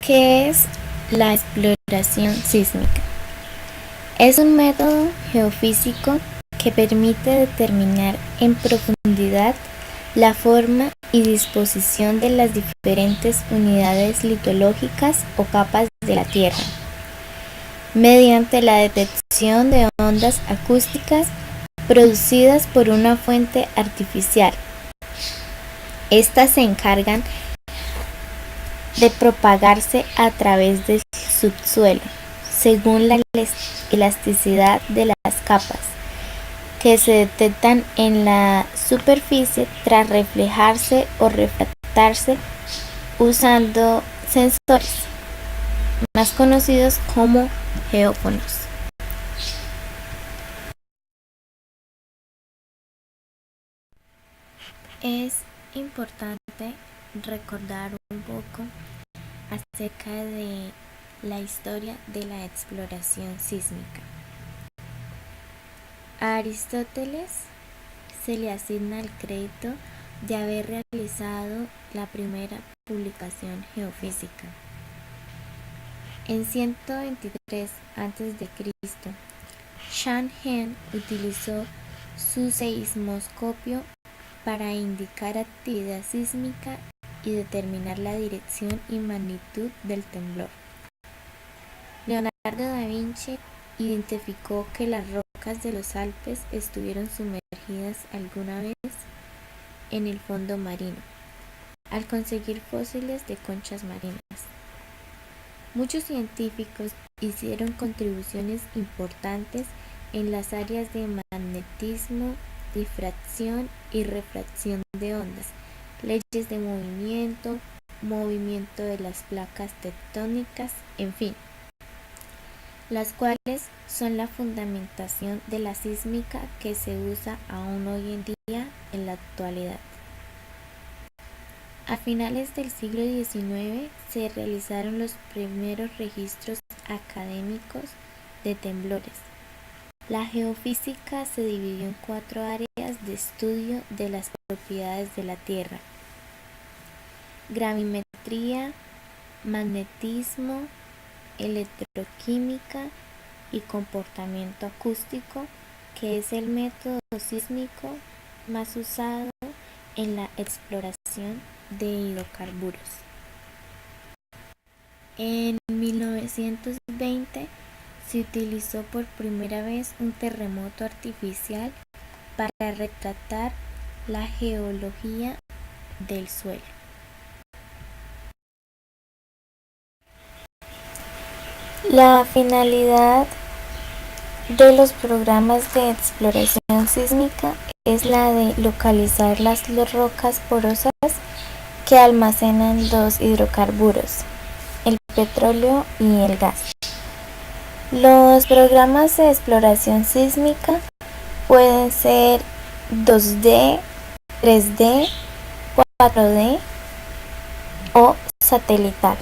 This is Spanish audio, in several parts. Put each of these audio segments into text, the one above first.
¿Qué es la exploración sísmica? Es un método geofísico que permite determinar en profundidad la forma y disposición de las diferentes unidades litológicas o capas de la Tierra, mediante la detección de ondas acústicas producidas por una fuente artificial. Estas se encargan de propagarse a través del subsuelo, según la elasticidad de las capas, que se detectan en la superficie tras reflejarse o refractarse usando sensores, más conocidos como geófonos. Es importante recordar un poco acerca de la historia de la exploración sísmica. A Aristóteles se le asigna el crédito de haber realizado la primera publicación geofísica. En 123 a.C., Shan Hen utilizó su seismoscopio para indicar actividad sísmica y determinar la dirección y magnitud del temblor. Leonardo da Vinci identificó que las rocas de los Alpes estuvieron sumergidas alguna vez en el fondo marino, al conseguir fósiles de conchas marinas. Muchos científicos hicieron contribuciones importantes en las áreas de magnetismo, difracción y refracción de ondas, leyes de movimiento, movimiento de las placas tectónicas, en fin, las cuales son la fundamentación de la sísmica que se usa aún hoy en día en la actualidad. A finales del siglo XIX se realizaron los primeros registros académicos de temblores. La geofísica se dividió en 4 áreas de estudio de las propiedades de la Tierra: gravimetría, magnetismo, electroquímica y comportamiento acústico, que es el método sísmico más usado en la exploración de hidrocarburos. En 1920 se utilizó por primera vez un terremoto artificial para retratar la geología del suelo. La finalidad de los programas de exploración sísmica es la de localizar las rocas porosas que almacenan los hidrocarburos, el petróleo y el gas. Los programas de exploración sísmica pueden ser 2D, 3D, 4D o satelital.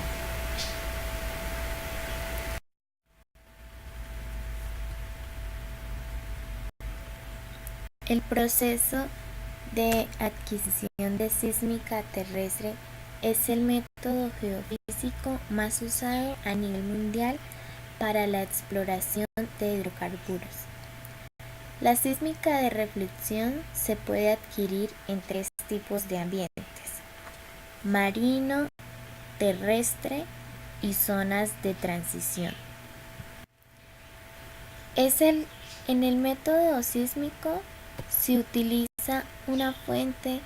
El proceso de adquisición de sísmica terrestre es el método geofísico más usado a nivel mundial para la exploración de hidrocarburos. La sísmica de reflexión se puede adquirir en 3 tipos de ambientes: marino, terrestre y zonas de transición. En el método sísmico se utiliza una fuente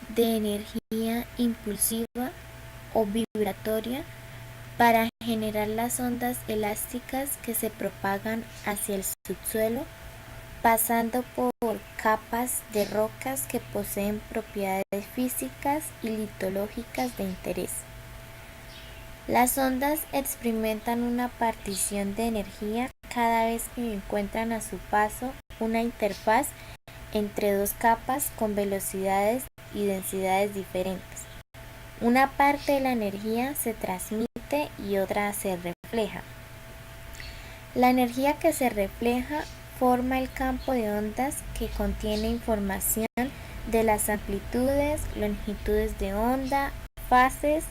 de energía impulsiva o vibratoria para generar las ondas elásticas que se propagan hacia el subsuelo, pasando por capas de rocas que poseen propiedades físicas y litológicas de interés. Las ondas experimentan una partición de energía cada vez que encuentran a su paso una interfaz entre 2 capas con velocidades y densidades diferentes. Una parte de la energía se transmite y otra se refleja. La energía que se refleja forma el campo de ondas, que contiene información de las amplitudes, longitudes de onda, fases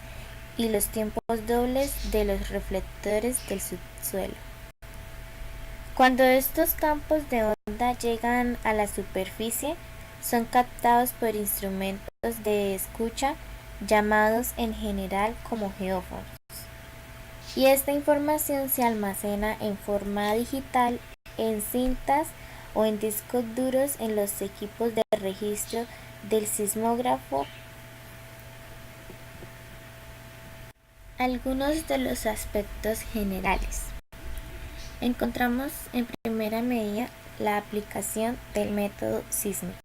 y los tiempos dobles de los reflectores del subsuelo. Cuando estos campos de onda llegan a la superficie, son captados por instrumentos de escucha llamados en general como geófonos. Y esta información se almacena en forma digital en cintas o en discos duros en los equipos de registro del sismógrafo. Algunos de los aspectos generales. Encontramos en primera medida la aplicación del método sísmico.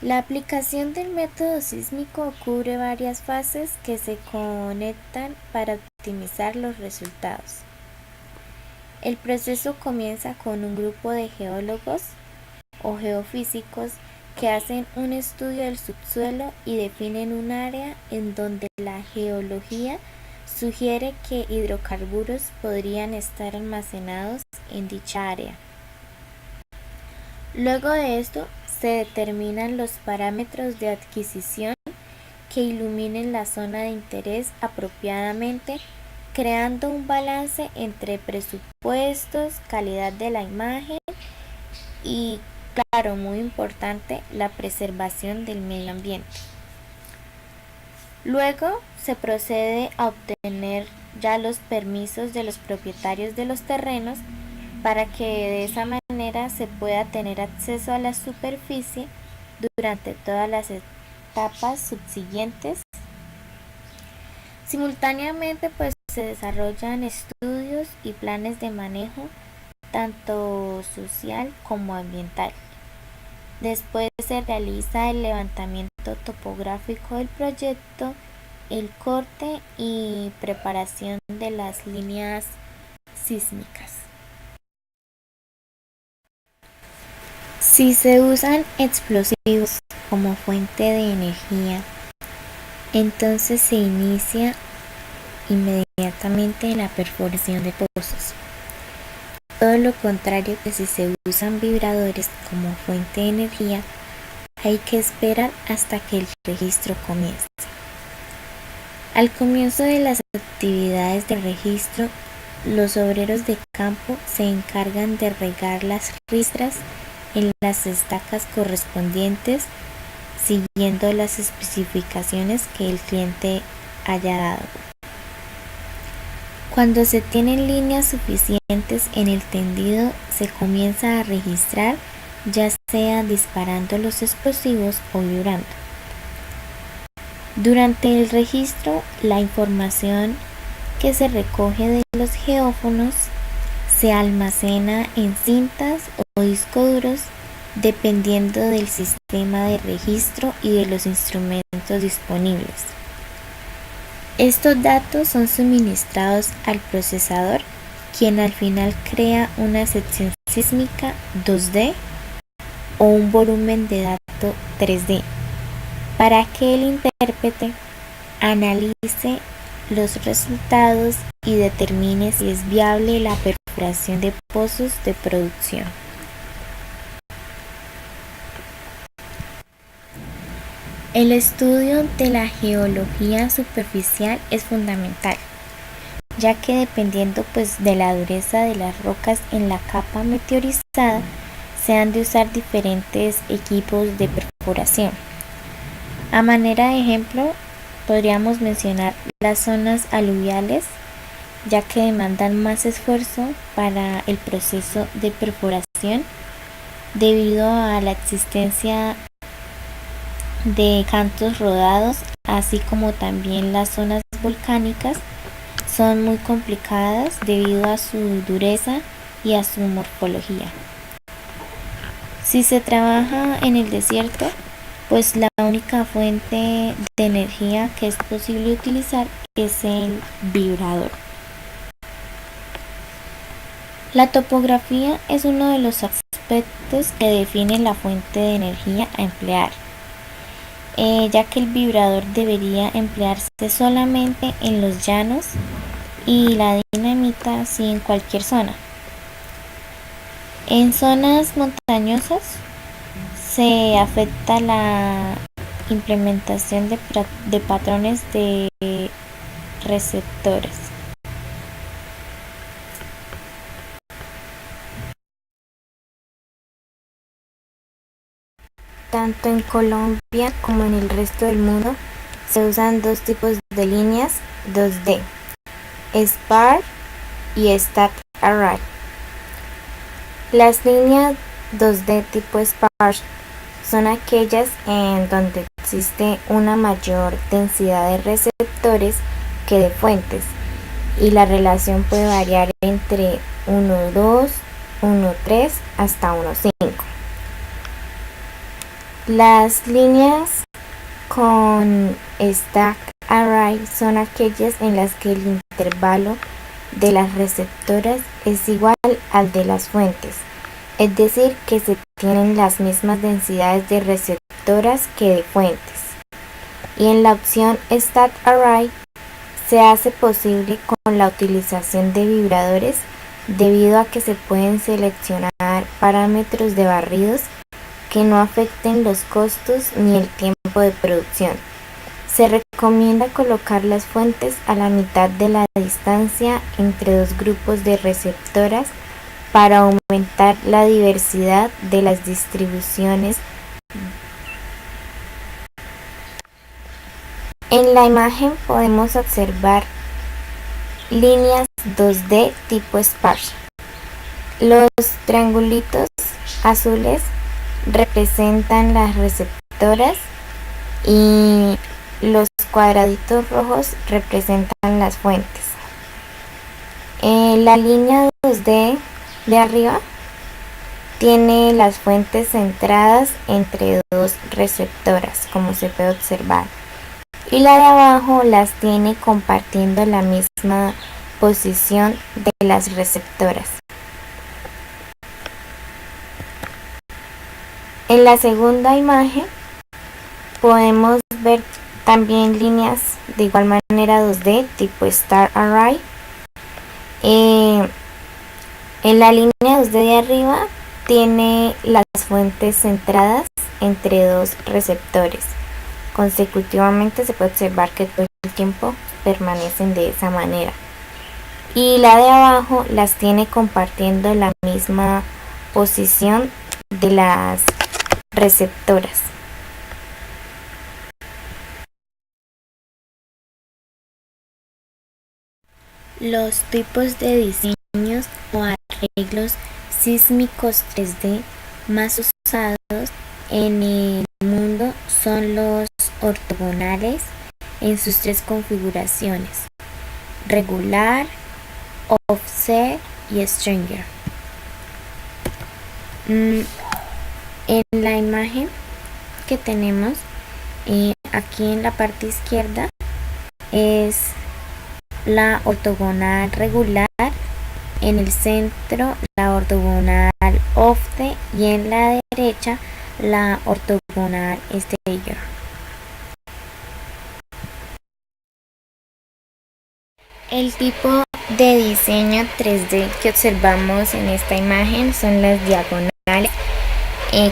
La aplicación del método sísmico cubre varias fases que se conectan para optimizar los resultados. El proceso comienza con un grupo de geólogos o geofísicos que hacen un estudio del subsuelo y definen un área en donde la geología sugiere que hidrocarburos podrían estar almacenados en dicha área. Luego de esto, se determinan los parámetros de adquisición que iluminen la zona de interés apropiadamente, creando un balance entre presupuestos, calidad de la imagen y, claro, muy importante, la preservación del medio ambiente. Luego se procede a obtener ya los permisos de los propietarios de los terrenos para que de esa manera se pueda tener acceso a la superficie durante todas las etapas subsiguientes. Simultáneamente pues se desarrollan estudios y planes de manejo tanto social como ambiental. Después se realiza el levantamiento topográfico del proyecto, el corte y preparación de las líneas sísmicas. Si se usan explosivos como fuente de energía, entonces se inicia inmediatamente la perforación de pozos. Todo lo contrario que si se usan vibradores como fuente de energía, hay que esperar hasta que el registro comience. Al comienzo de las actividades de registro, los obreros de campo se encargan de regar las ristras en las estacas correspondientes, siguiendo las especificaciones que el cliente haya dado. Cuando se tienen líneas suficientes en el tendido, se comienza a registrar, ya sea disparando los explosivos o vibrando. Durante el registro, la información que se recoge de los geófonos se almacena en cintas o discos duros dependiendo del sistema de registro y de los instrumentos disponibles. Estos datos son suministrados al procesador, quien al final crea una sección sísmica 2D o un volumen de datos 3D para que el intérprete analice los resultados y determine si es viable la perforación de pozos de producción. El estudio de la geología superficial es fundamental, ya que dependiendo de la dureza de las rocas en la capa meteorizada, se han de usar diferentes equipos de perforación. A manera de ejemplo, podríamos mencionar las zonas aluviales, ya que demandan más esfuerzo para el proceso de perforación debido a la existencia de cantos rodados, así como también las zonas volcánicas son muy complicadas debido a su dureza y a su morfología. Si se trabaja en el desierto, pues la única fuente de energía que es posible utilizar es el vibrador. La topografía es uno de los aspectos que define la fuente de energía a emplear, ya que el vibrador debería emplearse solamente en los llanos y la dinamita sí en cualquier zona. En zonas montañosas se afecta la implementación de patrones de receptores. Tanto en Colombia como en el resto del mundo se usan dos tipos de líneas 2D, SPAR y Stacked Array. Las líneas 2D tipo SPAR son aquellas en donde existe una mayor densidad de receptores que de fuentes, y la relación puede variar entre 1,2, 1,3 hasta 1,5. Las líneas con Stacked Array son aquellas en las que el intervalo de las receptoras es igual al de las fuentes, es decir, que se tienen las mismas densidades de receptoras que de fuentes. Y en la opción Stacked Array se hace posible con la utilización de vibradores, debido a que se pueden seleccionar parámetros de barridos que no afecten los costos ni el tiempo de producción. Se recomienda colocar las fuentes a la mitad de la distancia entre dos grupos de receptoras para aumentar la diversidad de las distribuciones. En la imagen podemos observar líneas 2D tipo SPAR. Los triangulitos azules representan las receptoras y los cuadraditos rojos representan las fuentes. La línea 2D de arriba tiene las fuentes centradas entre dos receptoras, como se puede observar, y la de abajo las tiene compartiendo la misma posición de las receptoras. En la segunda imagen podemos ver también líneas de igual manera 2D tipo Star Array. En la línea 2D de arriba tiene las fuentes centradas entre dos receptores. Consecutivamente se puede observar que todo el tiempo permanecen de esa manera. Y la de abajo las tiene compartiendo la misma posición de las receptoras. Los tipos de diseños o arreglos sísmicos 3D más usados en el mundo son los ortogonales en sus tres configuraciones: regular, offset y stringer. En la imagen que tenemos aquí en la parte izquierda es la ortogonal regular, en el centro la ortogonal offset y en la derecha la ortogonal stringer. El tipo de diseño 3D que observamos en esta imagen son las diagonales,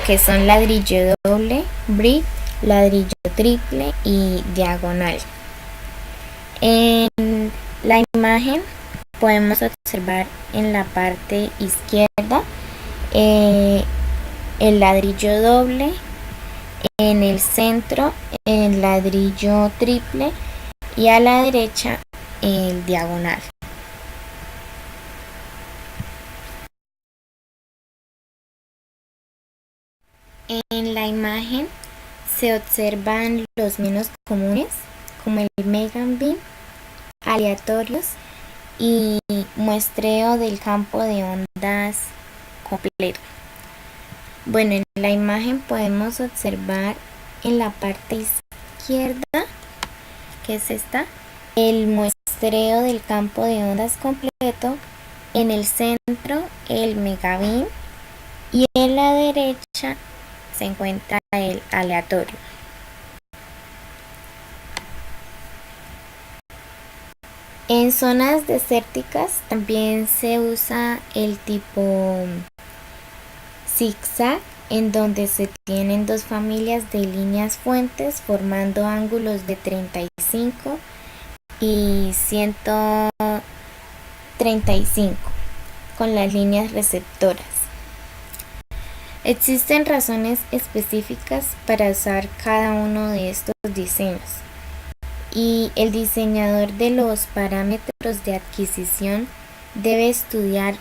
que son ladrillo doble, brick, ladrillo triple y diagonal. En la imagen podemos observar en la parte izquierda el ladrillo doble, en el centro el ladrillo triple y a la derecha el diagonal. En la imagen se observan los menos comunes, como el Megan Beam, aleatorios y muestreo del campo de ondas completo. Bueno, en la imagen podemos observar en la parte izquierda, que es esta, el muestreo del campo de ondas completo, en el centro el Megabeam y en la derecha se encuentra el aleatorio. En zonas desérticas también se usa el tipo zigzag en donde se tienen dos familias de líneas fuentes formando ángulos de 35 y 135 con las líneas receptoras. Existen razones específicas para usar cada uno de estos diseños, y el diseñador de los parámetros de adquisición debe estudiar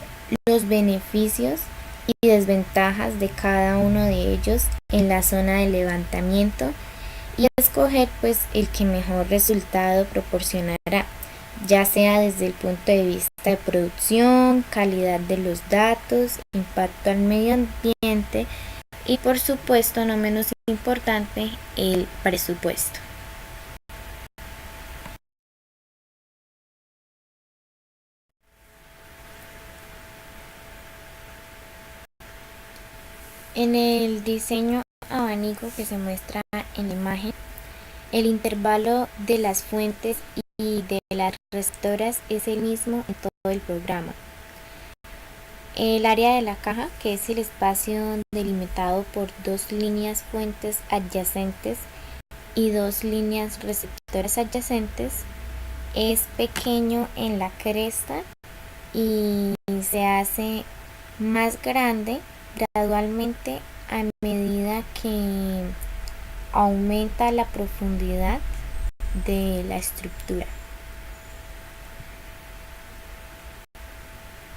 los beneficios y desventajas de cada uno de ellos en la zona de levantamiento y escoger pues el que mejor resultado proporcionará, ya sea desde el punto de vista de producción, calidad de los datos, impacto al medio ambiente y, por supuesto, no menos importante, el presupuesto. En el diseño abanico que se muestra en la imagen, el intervalo de las fuentes y de las receptoras es el mismo en todo el programa. El área de la caja, que es el espacio delimitado por dos líneas fuentes adyacentes y dos líneas receptoras adyacentes, es pequeño en la cresta y se hace más grande gradualmente a medida que aumenta la profundidad de la estructura.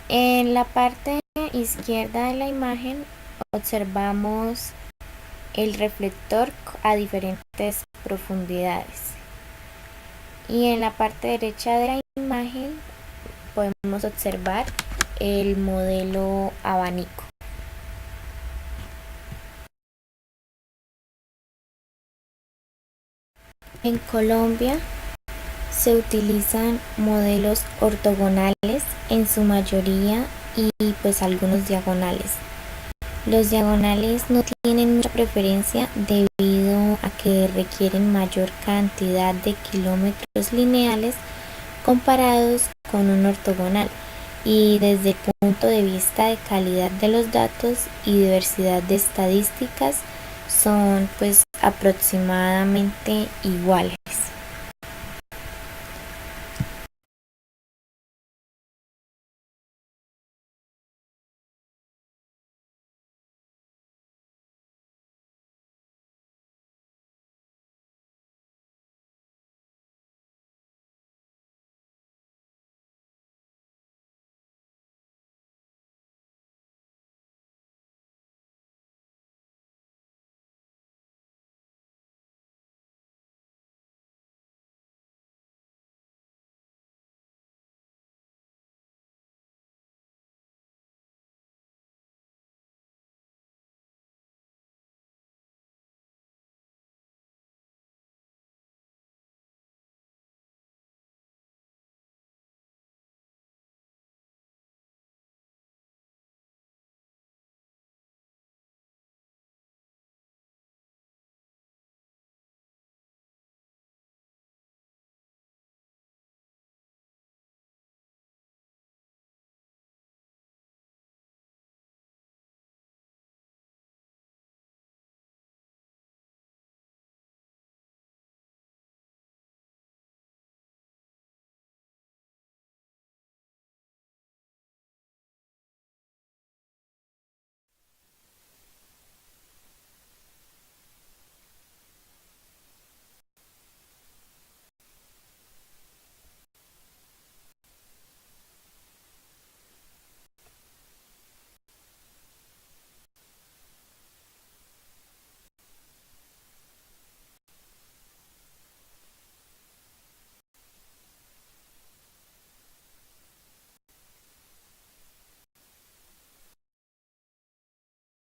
En la parte izquierda de la imagen observamos el reflector a diferentes profundidades, y en la parte derecha de la imagen podemos observar el modelo abanico. En Colombia se utilizan modelos ortogonales en su mayoría y pues algunos diagonales. Los diagonales no tienen mucha preferencia debido a que requieren mayor cantidad de kilómetros lineales comparados con un ortogonal, y desde el punto de vista de calidad de los datos y diversidad de estadísticas son pues aproximadamente iguales.